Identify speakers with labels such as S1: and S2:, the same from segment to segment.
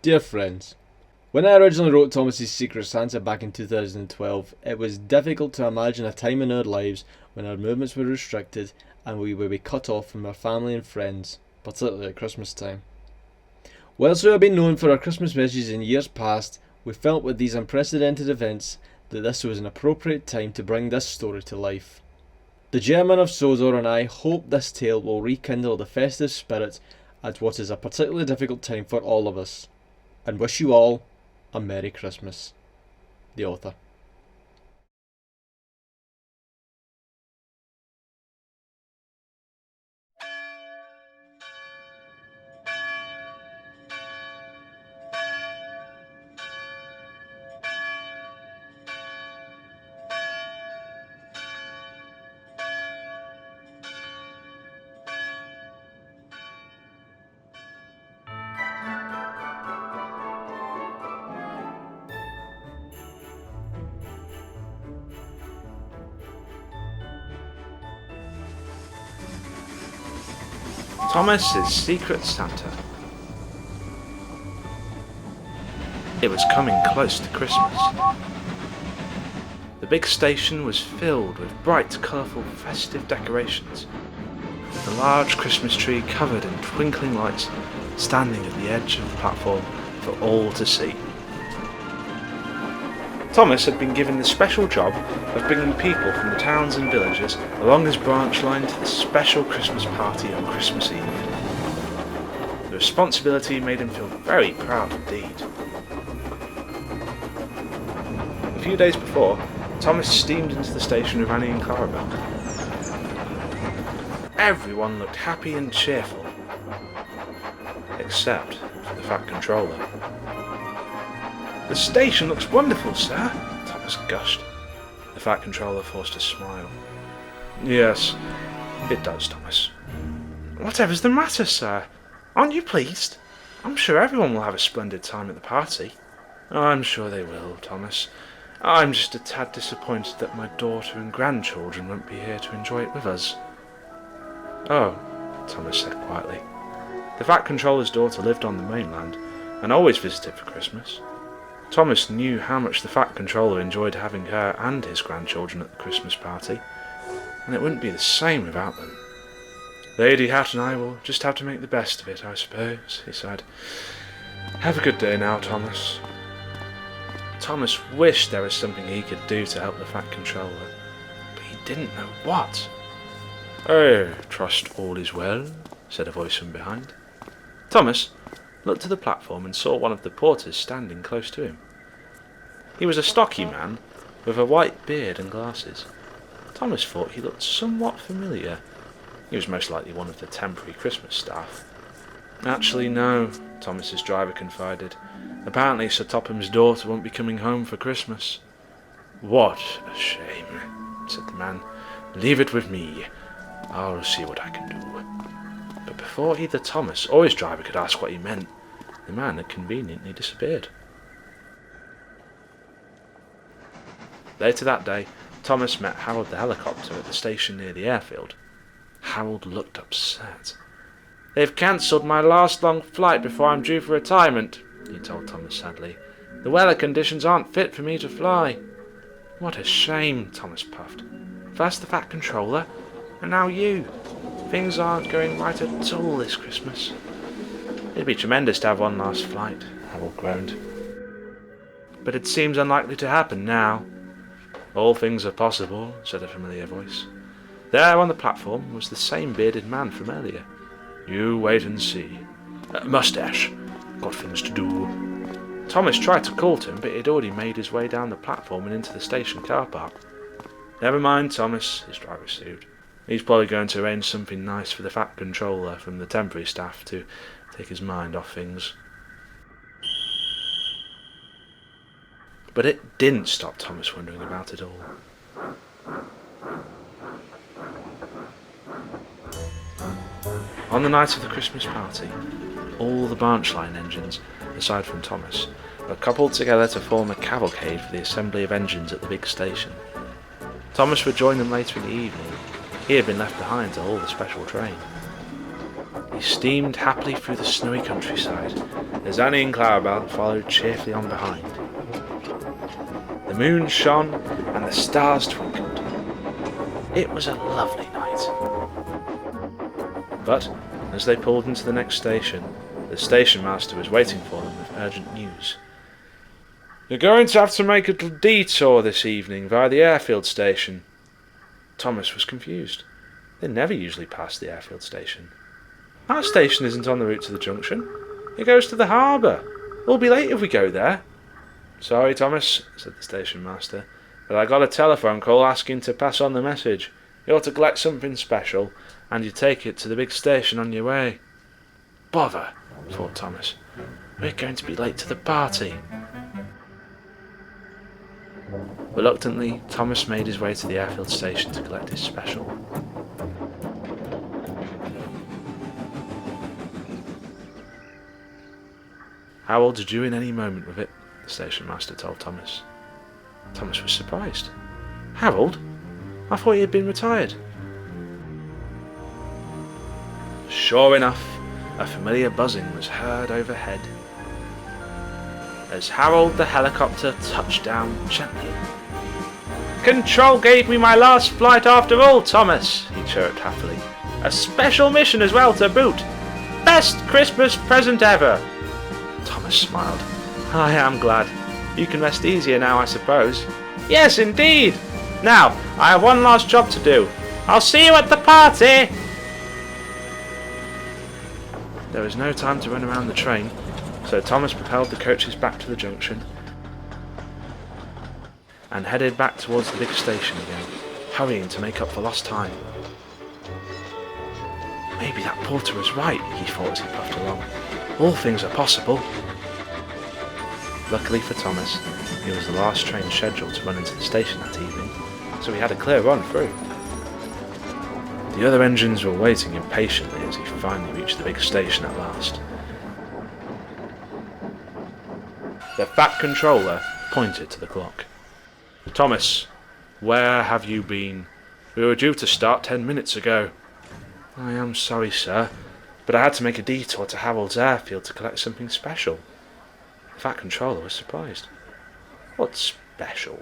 S1: Dear friends, when I originally wrote Thomas's Secret Santa back in 2012, it was difficult to imagine a time in our lives when our movements were restricted and we would be cut off from our family and friends, particularly at Christmas time. Whilst we have been known for our Christmas messages in years past, we felt with these unprecedented events that this was an appropriate time to bring this story to life. The Chairman of Sodor and I hope this tale will rekindle the festive spirit at what is a particularly difficult time for all of us, and wish you all a Merry Christmas. The author.
S2: Thomas's Secret Santa. It was coming close to Christmas. The big station was filled with bright, colourful, festive decorations, with a large Christmas tree covered in twinkling lights standing at the edge of the platform for all to see. Thomas had been given the special job of bringing people from the towns and villages along his branch line to the special Christmas party on Christmas Eve. The responsibility made him feel very proud indeed. A few days before, Thomas steamed into the station with Annie and Clarabelle. Everyone looked happy and cheerful, except for the Fat Controller. "The station looks wonderful, sir," Thomas gushed. The Fat Controller forced a smile. "Yes, it does, Thomas." "Whatever's the matter, sir? Aren't you pleased? I'm sure everyone will have a splendid time at the party." "I'm sure they will, Thomas. I'm just a tad disappointed that my daughter and grandchildren won't be here to enjoy it with us." "Oh," Thomas said quietly. The Fat Controller's daughter lived on the mainland and always visited for Christmas. Thomas knew how much the Fat Controller enjoyed having her and his grandchildren at the Christmas party, and it wouldn't be the same without them. "Lady Hat and I will just have to make the best of it, I suppose," he said. "Have a good day now, Thomas." Thomas wished there was something he could do to help the Fat Controller, but he didn't know what. "I trust all is well," said a voice from behind. Thomas looked to the platform and saw one of the porters standing close to him. He was a stocky man with a white beard and glasses. Thomas thought he looked somewhat familiar. He was most likely one of the temporary Christmas staff. "Actually, no," Thomas's driver confided. "Apparently Sir Topham's daughter won't be coming home for Christmas." "What a shame," said the man. "Leave it with me. I'll see what I can do." But before either Thomas or his driver could ask what he meant, the man had conveniently disappeared. Later that day, Thomas met Harold the helicopter at the station near the airfield. Harold looked upset. "They've cancelled my last long flight before I'm due for retirement," he told Thomas sadly. "The weather conditions aren't fit for me to fly." "What a shame," Thomas puffed. "First the Fat Controller, and now you. Things aren't going right at all this Christmas." "It'd be tremendous to have one last flight," Harold groaned. "But it seems unlikely to happen now." "All things are possible," said a familiar voice. There on the platform was the same bearded man from earlier. "You wait and see. Mustache, got things to do." Thomas tried to call to him, but he'd already made his way down the platform and into the station car park. "Never mind, Thomas," his driver soothed. "He's probably going to arrange something nice for the Fat Controller from the temporary staff to take his mind off things." But it didn't stop Thomas wondering about it all. On the night of the Christmas party, all the branch line engines, aside from Thomas, were coupled together to form a cavalcade for the assembly of engines at the big station. Thomas would join them later in the evening. He had been left behind to haul the special train. He steamed happily through the snowy countryside, as Annie and Clarabelle followed cheerfully on behind. The moon shone and the stars twinkled. It was a lovely night. But as they pulled into the next station, the station master was waiting for them with urgent news. "You're going to have to make a little detour this evening via the airfield station." Thomas was confused. They never usually passed the airfield station. "Our station isn't on the route to the junction. It goes to the harbour. We'll be late if we go there." "Sorry, Thomas," said the station master, "but I got a telephone call asking to pass on the message. You're to collect something special, and you take it to the big station on your way." "Bother," thought Thomas. "We're going to be late to the party." Reluctantly, Thomas made his way to the airfield station to collect his special. "Harold is due in any moment with it," the station master told Thomas. Thomas was surprised. "Harold? I thought he had been retired." Sure enough, a familiar buzzing was heard overhead as Harold the helicopter touched down gently. "Control gave me my last flight after all, Thomas," he chirped happily. "A special mission as well to boot. Best Christmas present ever." Thomas smiled. "I am glad. You can rest easier now, I suppose." "Yes, indeed. Now, I have one last job to do. I'll see you at the party." There was no time to run around the train, so Thomas propelled the coaches back to the junction and headed back towards the big station again, hurrying to make up for lost time. Maybe that porter was right, he thought as he puffed along. All things are possible. Luckily for Thomas, it was the last train scheduled to run into the station that evening, so he had a clear run through. The other engines were waiting impatiently as he finally reached the big station at last. The Fat Controller pointed to the clock. "Thomas, where have you been? We were due to start 10 minutes ago." "I am sorry, sir, but I had to make a detour to Harold's airfield to collect something special." The Fat Controller was surprised. "What special?"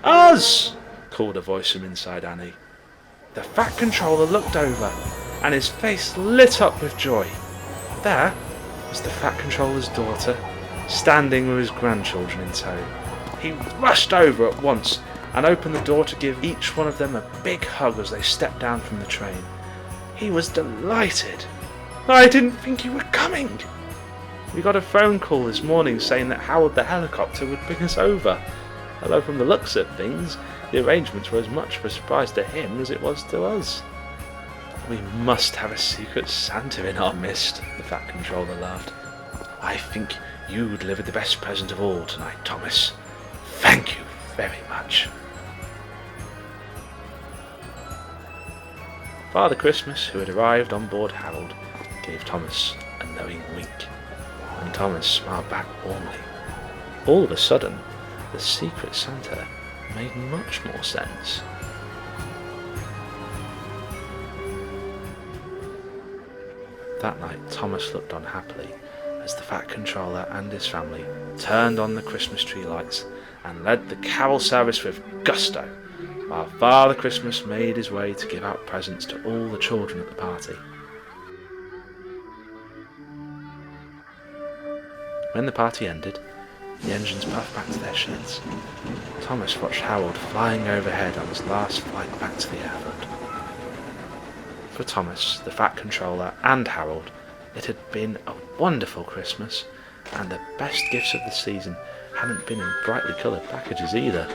S2: "Us!" called a voice from inside Annie. The Fat Controller looked over, and his face lit up with joy. There was the Fat Controller's daughter, standing with his grandchildren in tow. He rushed over at once and opened the door to give each one of them a big hug as they stepped down from the train. He was delighted. "I didn't think you were coming. We got a phone call this morning saying that Howard the helicopter would bring us over. Although from the looks of things, the arrangements were as much of a surprise to him as it was to us." "We must have a secret Santa in our midst," the Fat Controller laughed. "I think you delivered the best present of all tonight, Thomas. Thank you very much." Father Christmas, who had arrived on board Harold, gave Thomas a knowing wink, and Thomas smiled back warmly. All of a sudden, the secret Santa made much more sense. That night, Thomas looked on happily as the Fat Controller and his family turned on the Christmas tree lights and led the carol service with gusto, while Father Christmas made his way to give out presents to all the children at the party. When the party ended, the engines puffed back to their sheds. Thomas watched Harold flying overhead on his last flight back to the airfield. For Thomas, the Fat Controller, and Harold, it had been a wonderful Christmas, and the best gifts of the season hadn't been in brightly coloured packages either.